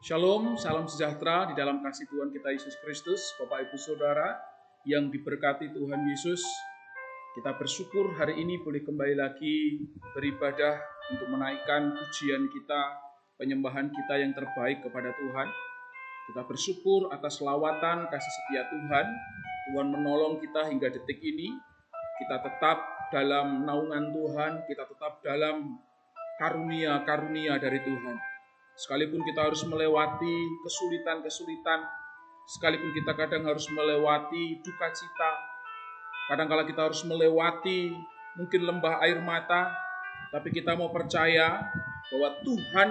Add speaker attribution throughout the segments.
Speaker 1: Shalom, salam sejahtera di dalam kasih Tuhan kita Yesus Kristus, Bapak Ibu Saudara yang diberkati Tuhan Yesus. Kita bersyukur hari ini boleh kembali lagi beribadah untuk menaikkan pujian kita, penyembahan kita yang terbaik kepada Tuhan. Kita bersyukur atas lawatan kasih setia Tuhan. Tuhan menolong kita hingga detik ini. Kita tetap dalam naungan Tuhan, kita tetap dalam karunia-karunia dari Tuhan. Sekalipun kita harus melewati kesulitan-kesulitan, sekalipun kita kadang harus melewati duka cita, kadang-kala kita harus melewati mungkin lembah air mata, tapi kita mau percaya bahwa Tuhan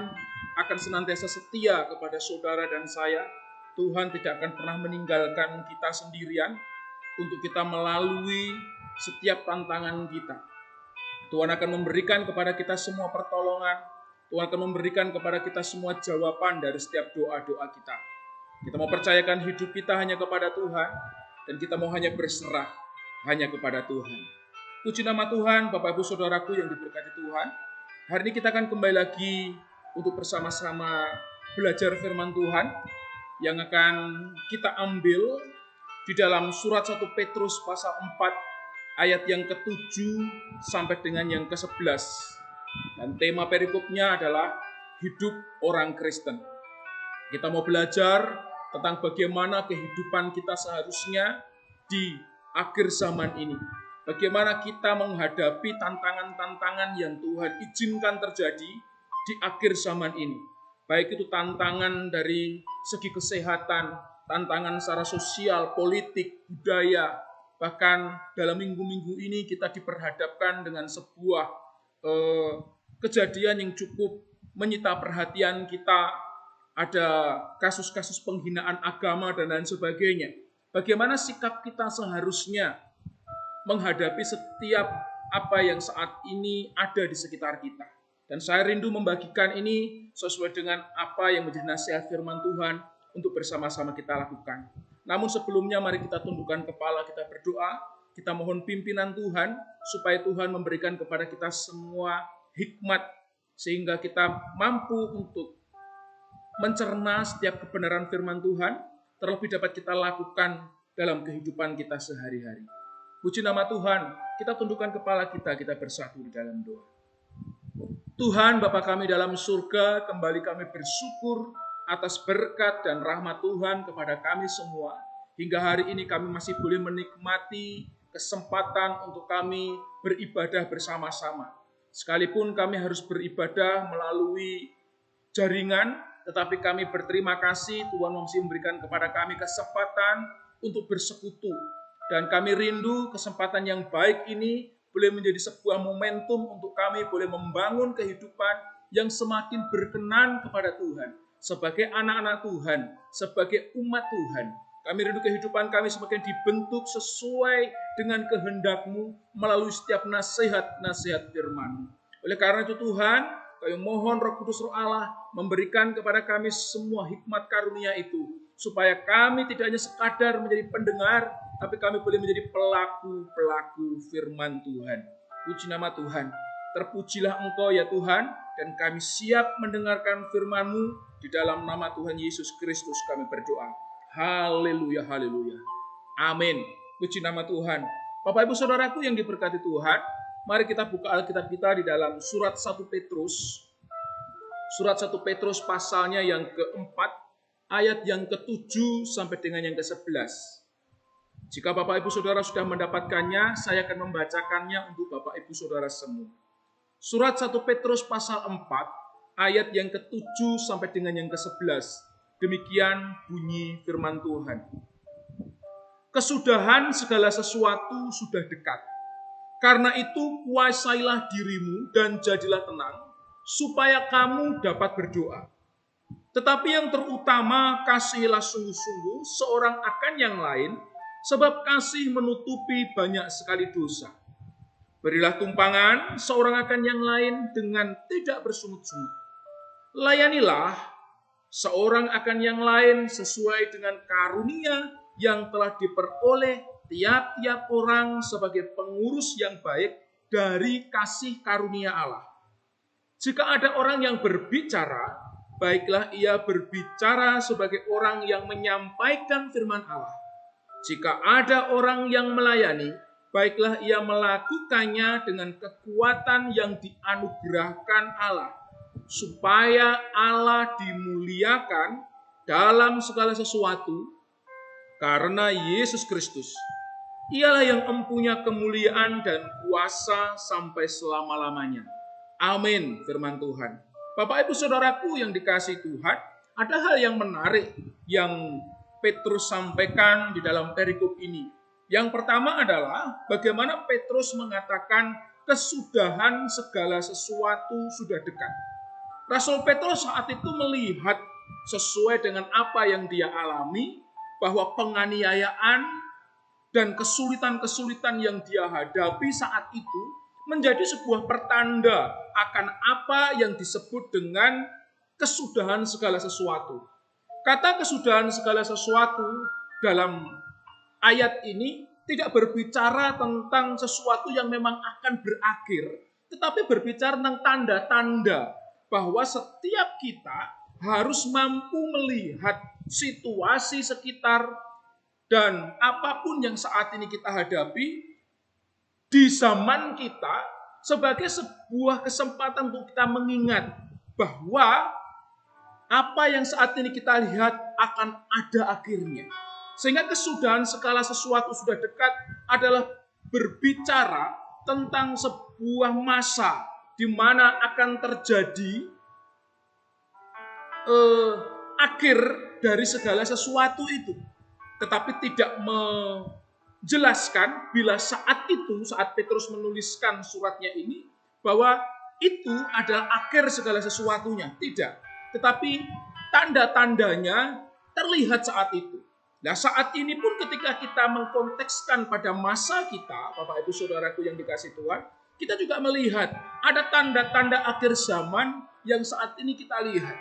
Speaker 1: akan senantiasa setia kepada saudara dan saya. Tuhan tidak akan pernah meninggalkan kita sendirian untuk kita melalui setiap tantangan kita. Tuhan akan memberikan kepada kita semua pertolongan. Tuhan akan memberikan kepada kita semua jawaban dari setiap doa-doa kita. Kita mau percayakan hidup kita hanya kepada Tuhan, dan kita mau hanya berserah hanya kepada Tuhan. Puji nama Tuhan, Bapak Ibu Saudaraku yang diberkati Tuhan. Hari ini kita akan kembali lagi untuk bersama-sama belajar firman Tuhan yang akan kita ambil di dalam surat 1 Petrus pasal 4 ayat yang ke-7 sampai dengan yang ke-11. Dan tema perikopnya adalah hidup orang Kristen. Kita mau belajar tentang bagaimana kehidupan kita seharusnya di akhir zaman ini. Bagaimana kita menghadapi tantangan-tantangan yang Tuhan izinkan terjadi di akhir zaman ini. Baik itu tantangan dari segi kesehatan, tantangan secara sosial, politik, budaya. Bahkan dalam minggu-minggu ini kita diperhadapkan dengan sebuah kejadian yang cukup menyita perhatian kita. Ada kasus-kasus penghinaan agama dan lain sebagainya. Bagaimana sikap kita seharusnya menghadapi setiap apa yang saat ini ada di sekitar kita. Dan saya rindu membagikan ini sesuai dengan apa yang menjadi nasihat firman Tuhan untuk bersama-sama kita lakukan. Namun sebelumnya mari kita tundukkan kepala, kita berdoa. Kita mohon pimpinan Tuhan supaya Tuhan memberikan kepada kita semua hikmat sehingga kita mampu untuk mencerna setiap kebenaran firman Tuhan, terlebih dapat kita lakukan dalam kehidupan kita sehari-hari. Puji nama Tuhan, kita tundukkan kepala kita bersatu di dalam doa. Tuhan Bapa kami dalam surga, kembali kami bersyukur atas berkat dan rahmat Tuhan kepada kami semua. Hingga hari ini kami masih boleh menikmati kesempatan untuk kami beribadah bersama-sama. Sekalipun kami harus beribadah melalui jaringan, tetapi kami berterima kasih Tuhan masih memberikan kepada kami kesempatan untuk bersekutu. Dan kami rindu kesempatan yang baik ini boleh menjadi sebuah momentum untuk kami boleh membangun kehidupan yang semakin berkenan kepada Tuhan. Sebagai anak-anak Tuhan, sebagai umat Tuhan, kami rindu kehidupan kami semakin dibentuk sesuai dengan kehendak-Mu melalui setiap nasihat-nasihat firman-Mu. Oleh karena itu Tuhan, kami mohon Roh Kudus Roh Allah memberikan kepada kami semua hikmat karunia itu, supaya kami tidak hanya sekadar menjadi pendengar, tapi kami boleh menjadi pelaku-pelaku firman Tuhan. Puji nama Tuhan. Terpujilah Engkau ya Tuhan, dan kami siap mendengarkan firman-Mu. Di dalam nama Tuhan Yesus Kristus kami berdoa. Haleluya, haleluya. Amin. Puji nama Tuhan. Bapak Ibu Saudaraku yang diberkati Tuhan, mari kita buka Alkitab kita di dalam surat 1 Petrus. Surat 1 Petrus pasalnya yang ke-4, ayat yang ke-7 sampai dengan yang ke-11. Jika Bapak Ibu Saudara sudah mendapatkannya, saya akan membacakannya untuk Bapak Ibu Saudara semua. Surat 1 Petrus pasal 4, ayat yang ke-7 sampai dengan yang ke-11. Demikian bunyi firman Tuhan. Kesudahan segala sesuatu sudah dekat. Karena itu kuasailah dirimu dan jadilah tenang, supaya kamu dapat berdoa. Tetapi yang terutama, kasihilah sungguh-sungguh seorang akan yang lain, sebab kasih menutupi banyak sekali dosa. Berilah tumpangan seorang akan yang lain dengan tidak bersungut-sungut. Layanilah seorang akan yang lain sesuai dengan karunia yang telah diperoleh tiap-tiap orang sebagai pengurus yang baik dari kasih karunia Allah. Jika ada orang yang berbicara, baiklah ia berbicara sebagai orang yang menyampaikan firman Allah. Jika ada orang yang melayani, baiklah ia melakukannya dengan kekuatan yang dianugerahkan Allah, supaya Allah dimuliakan dalam segala sesuatu karena Yesus Kristus. Ialah yang empunya kemuliaan dan kuasa sampai selama-lamanya. Amin, firman Tuhan. Bapak Ibu Saudaraku yang dikasihi Tuhan, ada hal yang menarik yang Petrus sampaikan di dalam perikop ini. Yang pertama adalah bagaimana Petrus mengatakan kesudahan segala sesuatu sudah dekat. Rasul Petrus saat itu melihat sesuai dengan apa yang dia alami, bahwa penganiayaan dan kesulitan-kesulitan yang dia hadapi saat itu menjadi sebuah pertanda akan apa yang disebut dengan kesudahan segala sesuatu. Kata kesudahan segala sesuatu dalam ayat ini tidak berbicara tentang sesuatu yang memang akan berakhir, tetapi berbicara tentang tanda-tanda bahwa setiap kita harus mampu melihat situasi sekitar dan apapun yang saat ini kita hadapi di zaman kita sebagai sebuah kesempatan untuk kita mengingat bahwa apa yang saat ini kita lihat akan ada akhirnya. Sehingga kesudahan segala sesuatu sudah dekat adalah berbicara tentang sebuah masa di mana akan terjadi akhir dari segala sesuatu itu. Tetapi tidak menjelaskan bila saat itu, saat Petrus menuliskan suratnya ini, bahwa itu adalah akhir segala sesuatunya. Tidak. Tetapi tanda-tandanya terlihat saat itu. Nah, saat ini pun ketika kita mengkontekskan pada masa kita, Bapak Ibu Saudaraku yang dikasihi Tuhan, kita juga melihat ada tanda-tanda akhir zaman yang saat ini kita lihat.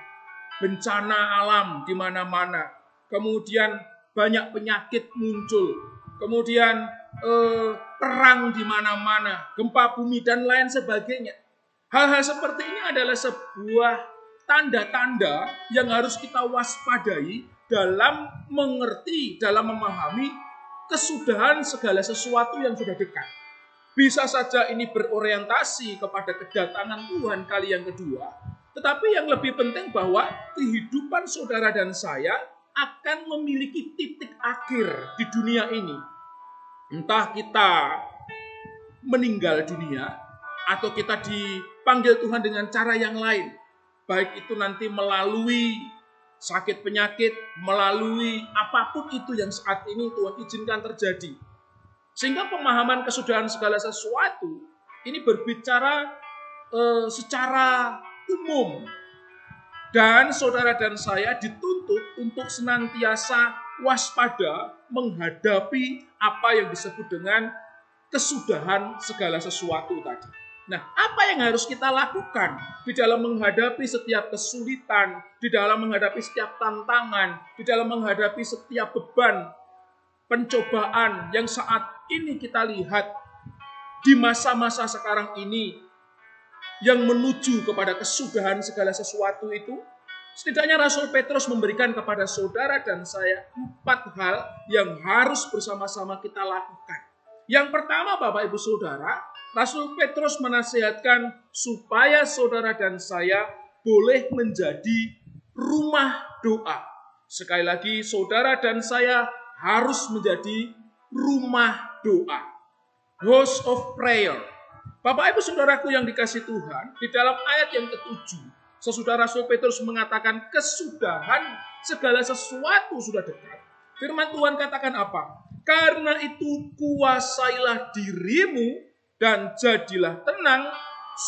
Speaker 1: Bencana alam di mana-mana, kemudian banyak penyakit muncul, kemudian perang di mana-mana, gempa bumi dan lain sebagainya. Hal-hal seperti ini adalah sebuah tanda-tanda yang harus kita waspadai dalam mengerti, dalam memahami kesudahan segala sesuatu yang sudah dekat. Bisa saja ini berorientasi kepada kedatangan Tuhan kali yang kedua, tetapi yang lebih penting bahwa kehidupan saudara dan saya akan memiliki titik akhir di dunia ini. Entah kita meninggal dunia atau kita dipanggil Tuhan dengan cara yang lain. Baik itu nanti melalui sakit penyakit, melalui apapun itu yang saat ini Tuhan izinkan terjadi. Sehingga pemahaman kesudahan segala sesuatu ini berbicara secara umum. Dan saudara dan saya dituntut untuk senantiasa waspada menghadapi apa yang disebut dengan kesudahan segala sesuatu tadi. Nah, apa yang harus kita lakukan di dalam menghadapi setiap kesulitan, di dalam menghadapi setiap tantangan, di dalam menghadapi setiap beban, pencobaan yang saat ini kita lihat di masa-masa sekarang ini yang menuju kepada kesudahan segala sesuatu itu? Setidaknya Rasul Petrus memberikan kepada saudara dan saya 4 hal yang harus bersama-sama kita lakukan. Yang pertama, Bapak Ibu Saudara, Rasul Petrus menasihatkan supaya saudara dan saya boleh menjadi rumah doa. Sekali lagi, saudara dan saya harus menjadi rumah doa. House of prayer. Bapak Ibu Saudaraku yang dikasihi Tuhan, di dalam ayat yang ke-7, sesudah Rasul Petrus mengatakan kesudahan segala sesuatu sudah dekat. Firman Tuhan katakan apa? Karena itu kuasailah dirimu dan jadilah tenang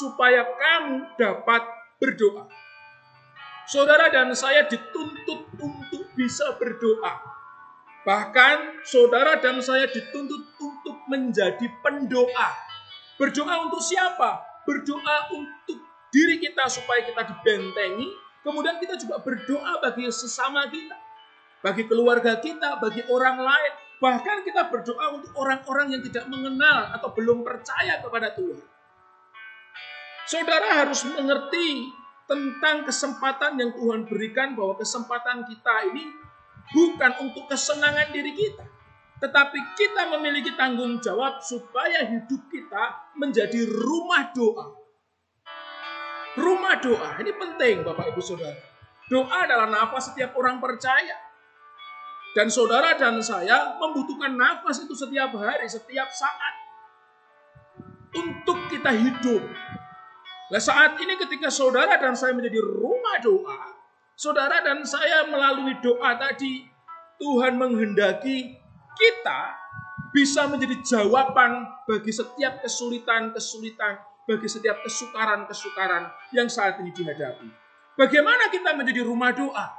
Speaker 1: supaya kamu dapat berdoa. Saudara dan saya dituntut untuk bisa berdoa. Bahkan saudara dan saya dituntut untuk menjadi pendoa. Berdoa untuk siapa? Berdoa untuk diri kita supaya kita dibentengi. Kemudian kita juga berdoa bagi sesama kita, bagi keluarga kita, bagi orang lain. Bahkan kita berdoa untuk orang-orang yang tidak mengenal atau belum percaya kepada Tuhan. Saudara harus mengerti tentang kesempatan yang Tuhan berikan, bahwa kesempatan kita ini bukan untuk kesenangan diri kita, tetapi kita memiliki tanggung jawab supaya hidup kita menjadi rumah doa. Rumah doa, ini penting Bapak Ibu Saudara. Doa adalah nafas setiap orang percaya. Dan saudara dan saya membutuhkan nafas itu setiap hari, setiap saat. Untuk kita hidup. Nah, saat ini ketika saudara dan saya menjadi rumah doa, saudara dan saya melalui doa tadi, Tuhan menghendaki kita bisa menjadi jawaban bagi setiap kesulitan-kesulitan, bagi setiap kesukaran-kesukaran yang saat ini dihadapi. Bagaimana kita menjadi rumah doa?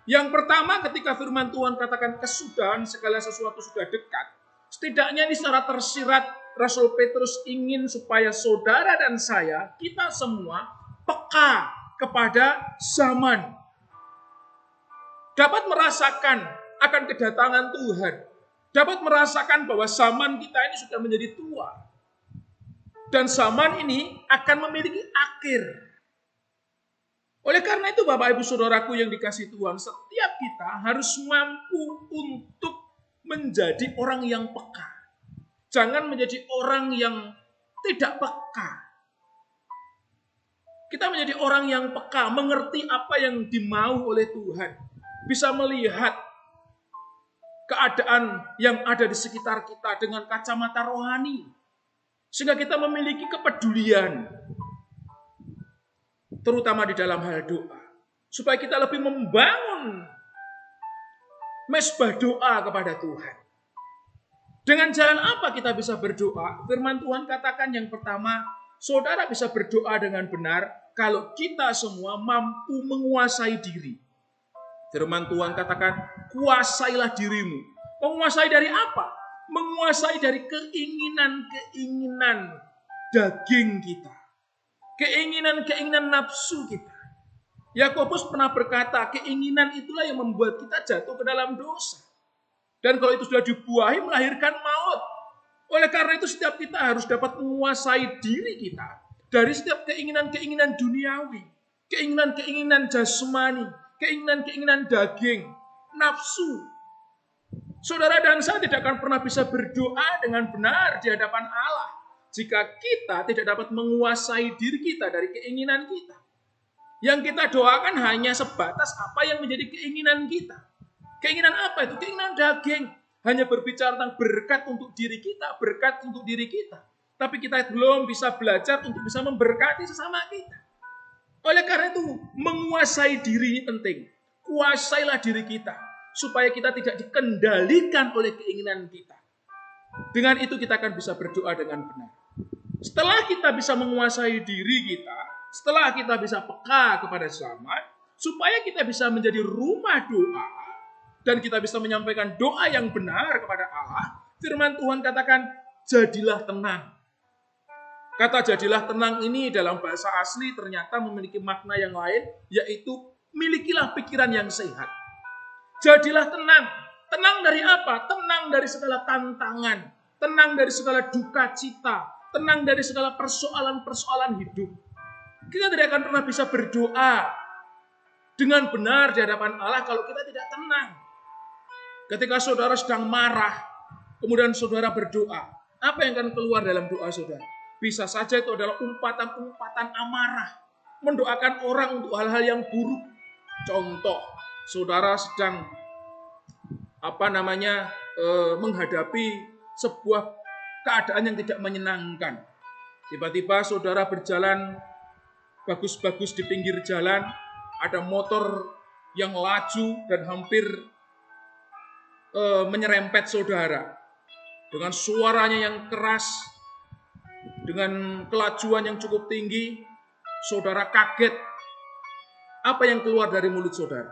Speaker 1: Yang pertama, ketika firman Tuhan katakan kesudahan segala sesuatu sudah dekat, setidaknya ini secara tersirat Rasul Petrus ingin supaya saudara dan saya, kita semua peka kepada zaman. Dapat merasakan akan kedatangan Tuhan. Dapat merasakan bahwa zaman kita ini sudah menjadi tua. Dan zaman ini akan memiliki akhir. Oleh karena itu Bapak Ibu Saudaraku yang dikasihi Tuhan, setiap kita harus mampu untuk menjadi orang yang peka. Jangan menjadi orang yang tidak peka. Kita menjadi orang yang peka, mengerti apa yang dimau oleh Tuhan. Bisa melihat keadaan yang ada di sekitar kita dengan kacamata rohani. Sehingga kita memiliki kepedulian. Terutama di dalam hal doa. Supaya kita lebih membangun mesbah doa kepada Tuhan. Dengan jalan apa kita bisa berdoa? Firman Tuhan katakan yang pertama, saudara bisa berdoa dengan benar kalau kita semua mampu menguasai diri. Firman Tuhan katakan, kuasailah dirimu. Menguasai dari apa? Menguasai dari keinginan-keinginan daging kita. Keinginan-keinginan nafsu kita. Yakobus pernah berkata, keinginan itulah yang membuat kita jatuh ke dalam dosa. Dan kalau itu sudah dibuahi melahirkan maut. Oleh karena itu setiap kita harus dapat menguasai diri kita dari setiap keinginan-keinginan duniawi, keinginan-keinginan jasmani, keinginan-keinginan daging, nafsu. Saudara dan saya tidak akan pernah bisa berdoa dengan benar di hadapan Allah jika kita tidak dapat menguasai diri kita dari keinginan kita. Yang kita doakan hanya sebatas apa yang menjadi keinginan kita. Keinginan apa itu? Keinginan daging. Hanya berbicara tentang berkat untuk diri kita, berkat untuk diri kita. Tapi kita belum bisa belajar untuk bisa memberkati sesama kita. Oleh karena itu, menguasai diri ini penting. Kuasailah diri kita. Supaya kita tidak dikendalikan oleh keinginan kita. Dengan itu kita akan bisa berdoa dengan benar. Setelah kita bisa menguasai diri kita, setelah kita bisa peka kepada zaman, supaya kita bisa menjadi rumah doa, dan kita bisa menyampaikan doa yang benar kepada Allah, firman Tuhan katakan, jadilah tenang. Kata jadilah tenang ini dalam bahasa asli ternyata memiliki makna yang lain, yaitu milikilah pikiran yang sehat. Jadilah tenang. Tenang dari apa? Tenang dari segala tantangan. Tenang dari segala duka cita. Tenang dari segala persoalan-persoalan hidup. Kita tidak akan pernah bisa berdoa dengan benar di hadapan Allah kalau kita tidak tenang. Ketika saudara sedang marah, kemudian saudara berdoa, apa yang akan keluar dalam doa saudara? Bisa saja itu adalah umpatan-umpatan amarah, mendoakan orang untuk hal-hal yang buruk. Contoh, saudara sedang menghadapi sebuah keadaan yang tidak menyenangkan. Tiba-tiba saudara berjalan bagus-bagus di pinggir jalan, ada motor yang laju dan hampir menyerempet saudara. Dengan suaranya yang keras, dengan kelajuan yang cukup tinggi, saudara kaget. Apa yang keluar dari mulut saudara?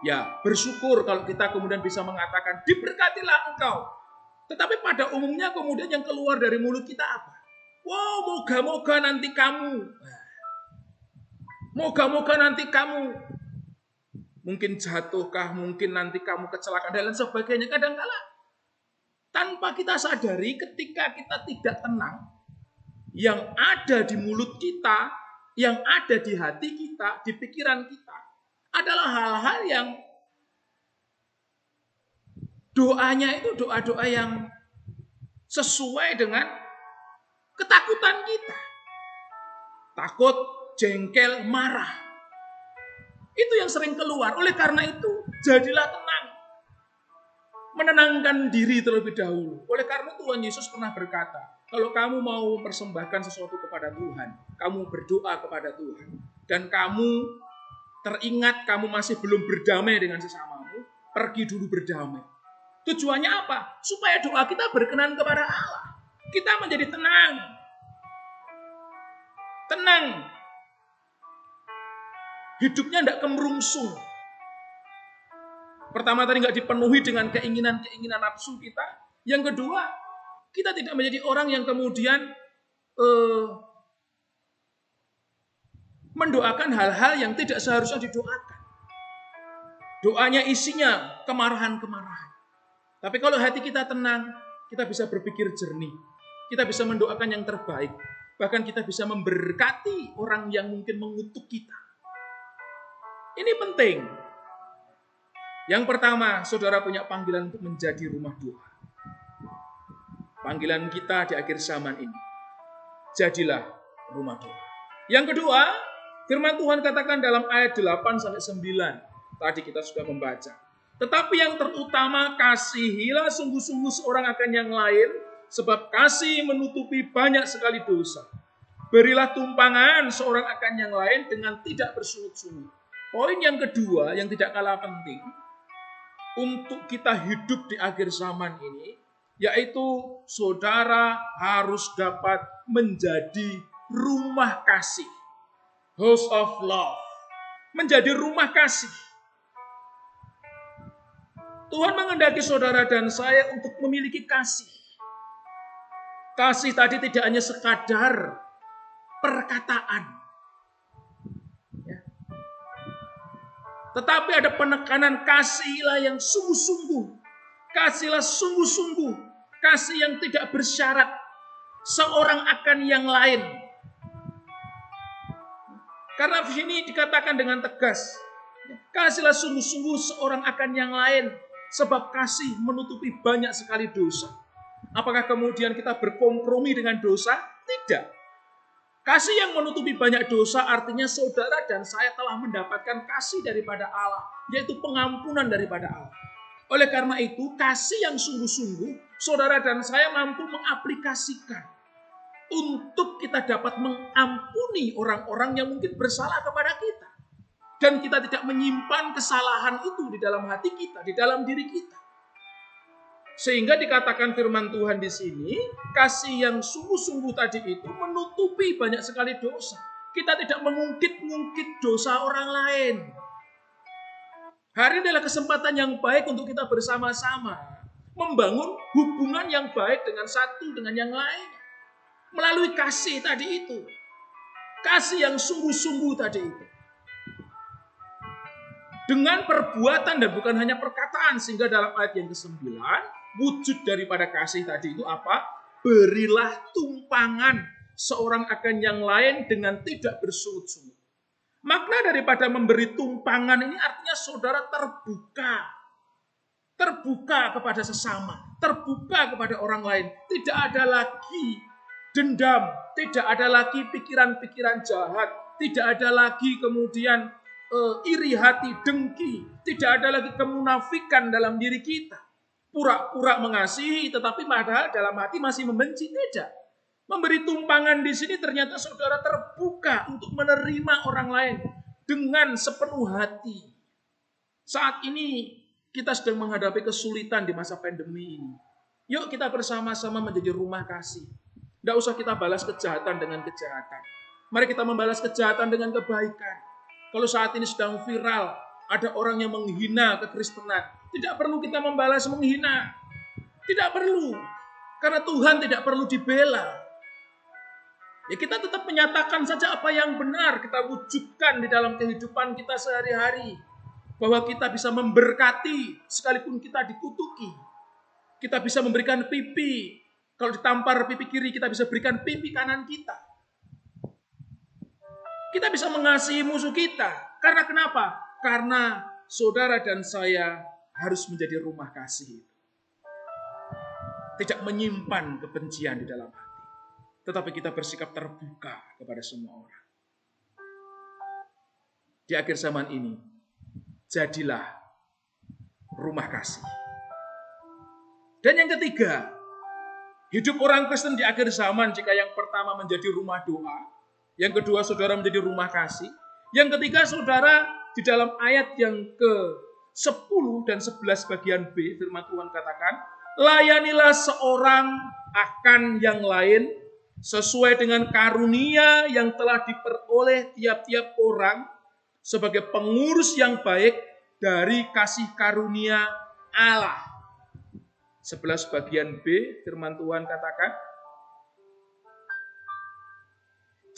Speaker 1: Ya, bersyukur kalau kita kemudian bisa mengatakan, diberkatilah engkau. Tetapi pada umumnya kemudian yang keluar dari mulut kita apa? Wow, moga-moga nanti kamu. Moga-moga nanti kamu. Mungkin jatuhkah, mungkin nanti kamu kecelakaan, dan lain sebagainya. Kadang-kala tanpa kita sadari ketika kita tidak tenang, yang ada di mulut kita yang ada di hati kita, di pikiran kita, adalah hal-hal yang doanya itu doa-doa yang sesuai dengan ketakutan kita. Takut, jengkel, marah. Itu yang sering keluar. Oleh karena itu, jadilah tenang. Menenangkan diri terlebih dahulu. Oleh karena Tuhan Yesus pernah berkata, kalau kamu mau mempersembahkan sesuatu kepada Tuhan, kamu berdoa kepada Tuhan, dan kamu teringat kamu masih belum berdamai dengan sesamamu, pergi dulu berdamai. Tujuannya apa? Supaya doa kita berkenan kepada Allah. Kita menjadi tenang. Tenang. Hidupnya tidak kemerungsung. Pertama tadi nggak dipenuhi dengan keinginan-keinginan nafsu kita. Yang kedua, kita tidak menjadi orang yang kemudian mendoakan hal-hal yang tidak seharusnya didoakan. Doanya isinya kemarahan-kemarahan. Tapi kalau hati kita tenang, kita bisa berpikir jernih. Kita bisa mendoakan yang terbaik. Bahkan kita bisa memberkati orang yang mungkin mengutuk kita. Ini penting. Yang pertama, saudara punya panggilan untuk menjadi rumah doa. Panggilan kita di akhir zaman ini. Jadilah rumah doa. Yang kedua, firman Tuhan katakan dalam ayat 8-9. Tadi kita sudah membaca. Tetapi yang terutama, kasihilah sungguh-sungguh seorang akan yang lain, sebab kasih menutupi banyak sekali dosa. Berilah tumpangan seorang akan yang lain dengan tidak bersungut-sungut. Poin yang kedua yang tidak kalah penting untuk kita hidup di akhir zaman ini, yaitu saudara harus dapat menjadi rumah kasih. House of love. Menjadi rumah kasih. Tuhan menghendaki saudara dan saya untuk memiliki kasih. Kasih tadi tidak hanya sekadar perkataan. Ya. Tetapi ada penekanan kasihlah yang sungguh-sungguh. Kasihlah sungguh-sungguh. Kasih yang tidak bersyarat. Seorang akan yang lain. Karena di sini dikatakan dengan tegas. Kasihlah sungguh-sungguh seorang akan yang lain. Sebab kasih menutupi banyak sekali dosa. Apakah kemudian kita berkompromi dengan dosa? Tidak. Kasih yang menutupi banyak dosa artinya saudara dan saya telah mendapatkan kasih daripada Allah. Yaitu pengampunan daripada Allah. Oleh karena itu, kasih yang sungguh-sungguh, saudara dan saya mampu mengaplikasikan. Untuk kita dapat mengampuni orang-orang yang mungkin bersalah kepada kita. Dan kita tidak menyimpan kesalahan itu di dalam hati kita, di dalam diri kita. Sehingga dikatakan firman Tuhan di sini, kasih yang sungguh-sungguh tadi itu menutupi banyak sekali dosa. Kita tidak mengungkit-ungkit dosa orang lain. Hari ini adalah kesempatan yang baik untuk kita bersama-sama membangun hubungan yang baik dengan satu dengan yang lain. Melalui kasih tadi itu. Kasih yang sungguh-sungguh tadi itu. Dengan perbuatan dan bukan hanya perkataan. Sehingga dalam ayat yang ke-9, wujud daripada kasih tadi itu apa? Berilah tumpangan seorang akan yang lain dengan tidak bersungut-sungut. Makna daripada memberi tumpangan ini artinya saudara terbuka. Terbuka kepada sesama. Terbuka kepada orang lain. Tidak ada lagi dendam. Tidak ada lagi pikiran-pikiran jahat. Tidak ada lagi kemudian iri hati, dengki. Tidak ada lagi kemunafikan dalam diri kita. Pura-pura mengasihi, tetapi padahal dalam hati masih membenci. Tidak. Memberi tumpangan di sini ternyata saudara terbuka untuk menerima orang lain dengan sepenuh hati. Saat ini kita sedang menghadapi kesulitan di masa pandemi ini. Yuk kita bersama-sama menjadi rumah kasih. Tidak usah kita balas kejahatan dengan kejahatan. Mari kita membalas kejahatan dengan kebaikan. Kalau saat ini sedang viral, ada orang yang menghina kekristenan. Tidak perlu kita membalas menghina. Tidak perlu. Karena Tuhan tidak perlu dibela. Ya kita tetap menyatakan saja apa yang benar. Kita wujudkan di dalam kehidupan kita sehari-hari. Bahwa kita bisa memberkati sekalipun kita dikutuki. Kita bisa memberikan pipi. Kalau ditampar pipi kiri, kita bisa berikan pipi kanan kita. Kita bisa mengasihi musuh kita. Karena kenapa? Karena saudara dan saya harus menjadi rumah kasih. Tidak menyimpan kebencian di dalam hati. Tetapi kita bersikap terbuka kepada semua orang. Di akhir zaman ini, jadilah rumah kasih. Dan yang ketiga, hidup orang Kristen di akhir zaman jika yang pertama menjadi rumah doa, yang kedua saudara menjadi rumah kasih, yang ketiga saudara di dalam ayat yang ke-10 dan 11 bagian B, firman Tuhan katakan, layanilah seorang akan yang lain sesuai dengan karunia yang telah diperoleh tiap-tiap orang sebagai pengurus yang baik dari kasih karunia Allah. 11 bagian B, firman Tuhan katakan,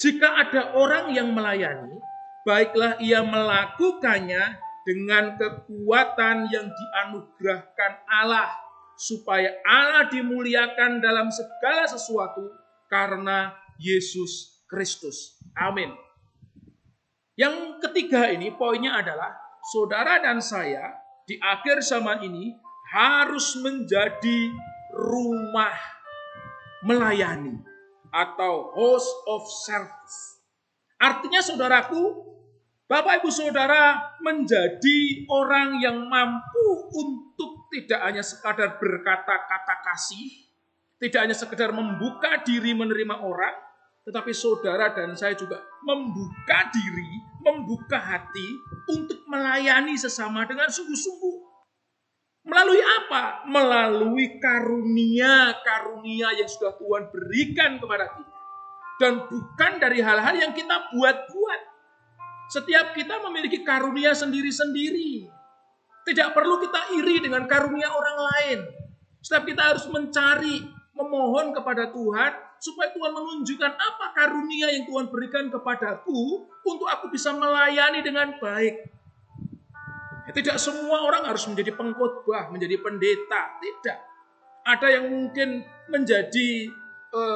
Speaker 1: jika ada orang yang melayani, baiklah ia melakukannya dengan kekuatan yang dianugerahkan Allah, supaya Allah dimuliakan dalam segala sesuatu karena Yesus Kristus. Amin. Yang ketiga ini poinnya adalah, saudara dan saya di akhir zaman ini harus menjadi rumah melayani atau house of service. Artinya saudaraku, Bapak Ibu Saudara menjadi orang yang mampu untuk tidak hanya sekadar berkata-kata kasih, tidak hanya sekedar membuka diri menerima orang, tetapi saudara dan saya juga membuka diri, membuka hati untuk melayani sesama dengan sungguh-sungguh. Melalui apa? Melalui karunia-karunia yang sudah Tuhan berikan kepada kita. Dan bukan dari hal-hal yang kita buat-buat. Setiap kita memiliki karunia sendiri-sendiri. Tidak perlu kita iri dengan karunia orang lain. Setiap kita harus mencari, memohon kepada Tuhan, supaya Tuhan menunjukkan apa karunia yang Tuhan berikan kepadaku, untuk aku bisa melayani dengan baik. Tidak semua orang harus menjadi pengkhotbah, menjadi pendeta. Tidak. Ada yang mungkin menjadi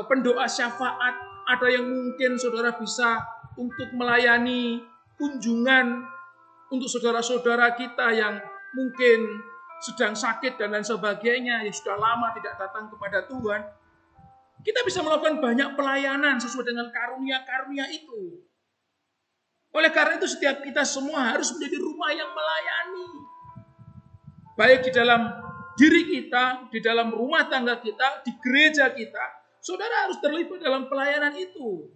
Speaker 1: pendoa syafaat. Ada yang mungkin saudara bisa untuk melayani kunjungan untuk saudara-saudara kita yang mungkin sedang sakit dan lain sebagainya, yang sudah lama tidak datang kepada Tuhan. Kita bisa melakukan banyak pelayanan sesuai dengan karunia-karunia itu. Oleh karena itu setiap kita semua harus menjadi rumah yang melayani. Baik di dalam diri kita, di dalam rumah tangga kita, di gereja kita. Saudara harus terlibat dalam pelayanan itu.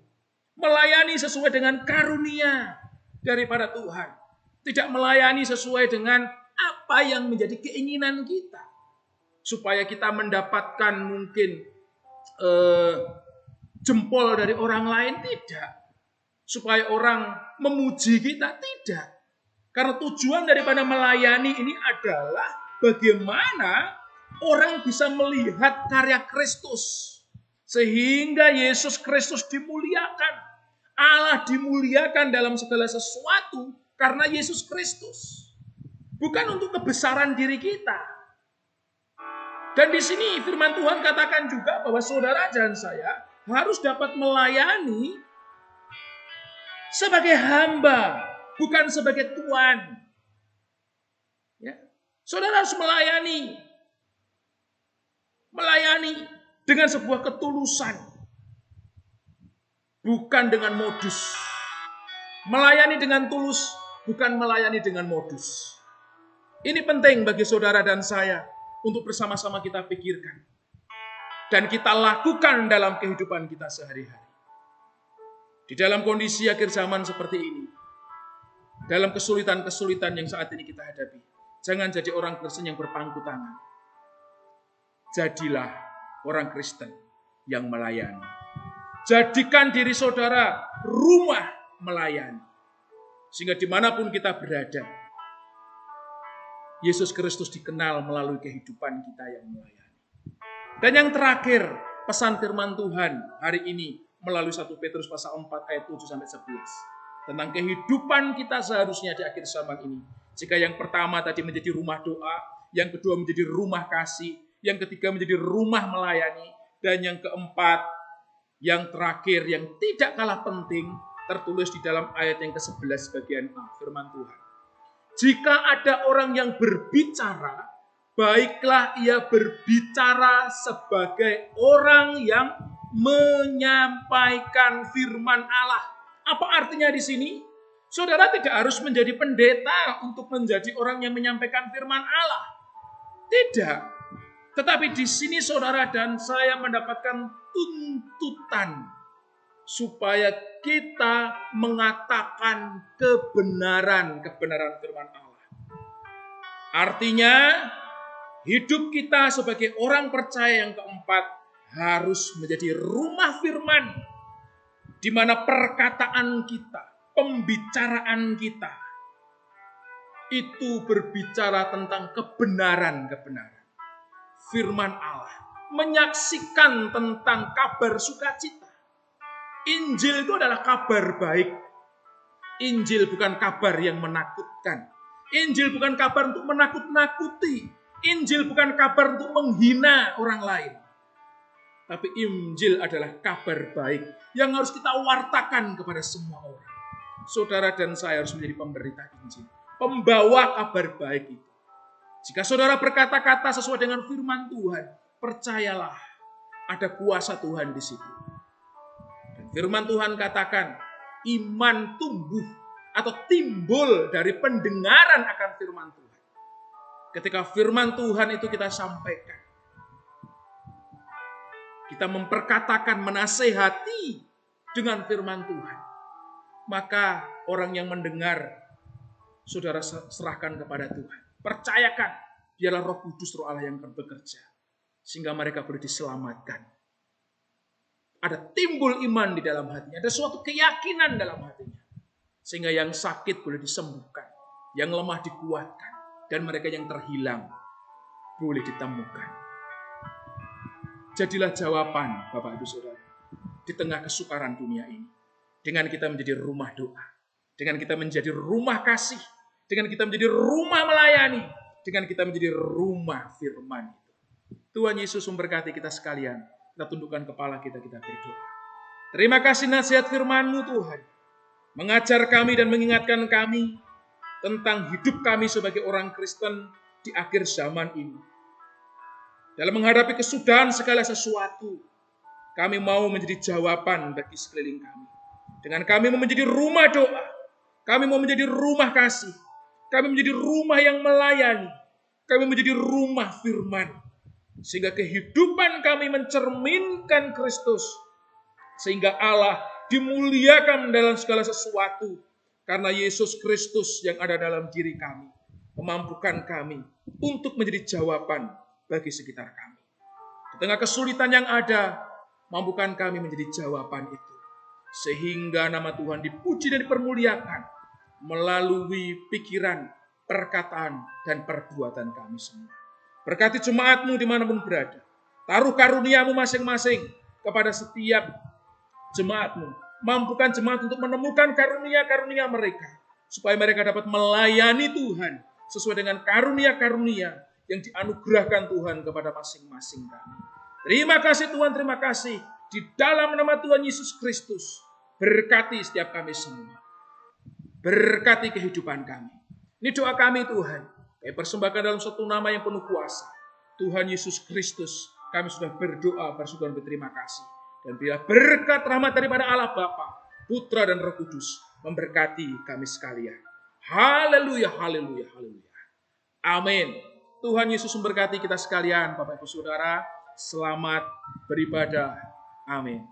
Speaker 1: Melayani sesuai dengan karunia daripada Tuhan. Tidak melayani sesuai dengan apa yang menjadi keinginan kita. Supaya kita mendapatkan mungkin jempol dari orang lain, tidak. Supaya orang memuji kita, tidak. Karena tujuan daripada melayani ini adalah bagaimana orang bisa melihat karya Kristus. Sehingga Yesus Kristus dimuliakan. Allah dimuliakan dalam segala sesuatu karena Yesus Kristus. Bukan untuk kebesaran diri kita. Dan di sini firman Tuhan katakan juga bahwa saudara dan saya harus dapat melayani sebagai hamba, bukan sebagai tuan. Ya. Saudara harus melayani dengan sebuah ketulusan, bukan dengan modus. Melayani dengan tulus, bukan melayani dengan modus. Ini penting bagi saudara dan saya untuk bersama-sama kita pikirkan dan kita lakukan dalam kehidupan kita sehari-hari. Di dalam kondisi akhir zaman seperti ini, dalam kesulitan-kesulitan yang saat ini kita hadapi, jangan jadi orang Kristen yang berpangku tangan. Jadilah orang Kristen yang melayani. Jadikan diri saudara rumah melayani. Sehingga dimanapun kita berada, Yesus Kristus dikenal melalui kehidupan kita yang melayani. Dan yang terakhir, pesan firman Tuhan hari ini melalui 1 Petrus pasal 4 ayat 7-11. Tentang kehidupan kita seharusnya di akhir zaman ini. Jika yang pertama tadi menjadi rumah doa, yang kedua menjadi rumah kasih, yang ketiga menjadi rumah melayani, dan yang keempat, yang terakhir yang tidak kalah penting tertulis di dalam ayat yang ke-11 bagian A, firman Tuhan. Jika ada orang yang berbicara, baiklah ia berbicara sebagai orang yang menyampaikan firman Allah. Apa artinya di sini? Saudara tidak harus menjadi pendeta untuk menjadi orang yang menyampaikan firman Allah. Tidak. Tetapi di sini saudara dan saya mendapatkan tuntutan supaya kita mengatakan kebenaran firman Allah. Artinya, hidup kita sebagai orang percaya yang keempat harus menjadi rumah firman, di mana perkataan kita, pembicaraan kita, itu berbicara tentang kebenaran. Firman Allah menyaksikan tentang kabar sukacita. Injil itu adalah kabar baik. Injil bukan kabar yang menakutkan. Injil bukan kabar untuk menakut-nakuti. Injil bukan kabar untuk menghina orang lain. Tapi Injil adalah kabar baik yang harus kita wartakan kepada semua orang. Saudara dan saya harus menjadi pemberita Injil, pembawa kabar baik itu. Jika saudara berkata-kata sesuai dengan firman Tuhan, percayalah ada kuasa Tuhan di situ. Dan firman Tuhan katakan, iman tumbuh atau timbul dari pendengaran akan firman Tuhan. Ketika firman Tuhan itu kita sampaikan, kita memperkatakan, menasehati dengan firman Tuhan, maka orang yang mendengar, saudara serahkan kepada Tuhan. Percayakan, biarlah Roh Kudus, Roh Allah yang akan bekerja, sehingga mereka boleh diselamatkan. Ada timbul iman di dalam hatinya, ada suatu keyakinan dalam hatinya, sehingga yang sakit boleh disembuhkan, yang lemah dikuatkan, dan mereka yang terhilang boleh ditemukan. Jadilah jawaban, Bapak Ibu Saudara, di tengah kesukaran dunia ini, dengan kita menjadi rumah doa, dengan kita menjadi rumah kasih, dengan kita menjadi rumah melayani, dengan kita menjadi rumah firman itu. Tuhan Yesus memberkati kita sekalian. Kita tundukkan kepala kita berdoa. Terima kasih nasihat firman-Mu Tuhan. Mengajar kami dan mengingatkan kami tentang hidup kami sebagai orang Kristen di akhir zaman ini. Dalam menghadapi kesudahan segala sesuatu, kami mau menjadi jawaban bagi sekeliling kami. Dengan kami mau menjadi rumah doa, kami mau menjadi rumah kasih, kami menjadi rumah yang melayani, kami menjadi rumah firman. Sehingga kehidupan kami mencerminkan Kristus. Sehingga Allah dimuliakan dalam segala sesuatu. Karena Yesus Kristus yang ada dalam diri kami memampukan kami untuk menjadi jawaban bagi sekitar kami. Di tengah kesulitan yang ada, mampukan kami menjadi jawaban itu. Sehingga nama Tuhan dipuji dan dipermuliakan melalui pikiran, perkataan, dan perbuatan kami semua. Berkati jemaat-Mu dimanapun berada. Taruh karunia-Mu masing-masing kepada setiap jemaat-Mu. Mampukan jemaat untuk menemukan karunia-karunia mereka. Supaya mereka dapat melayani Tuhan sesuai dengan karunia-karunia yang dianugerahkan Tuhan kepada masing-masing kami. Terima kasih Tuhan, terima kasih. Di dalam nama Tuhan Yesus Kristus, berkati setiap kami semua. Berkati kehidupan kami. Ini doa kami Tuhan. Kami persembahkan dalam satu nama yang penuh kuasa. Tuhan Yesus Kristus. Kami sudah berdoa, bersyukur dan berterima kasih. Dan biarlah berkat rahmat daripada Allah Bapa, Putra dan Roh Kudus memberkati kami sekalian. Haleluya, haleluya, haleluya. Amin. Tuhan Yesus memberkati kita sekalian, Bapak Ibu Saudara. Selamat beribadah. Amin.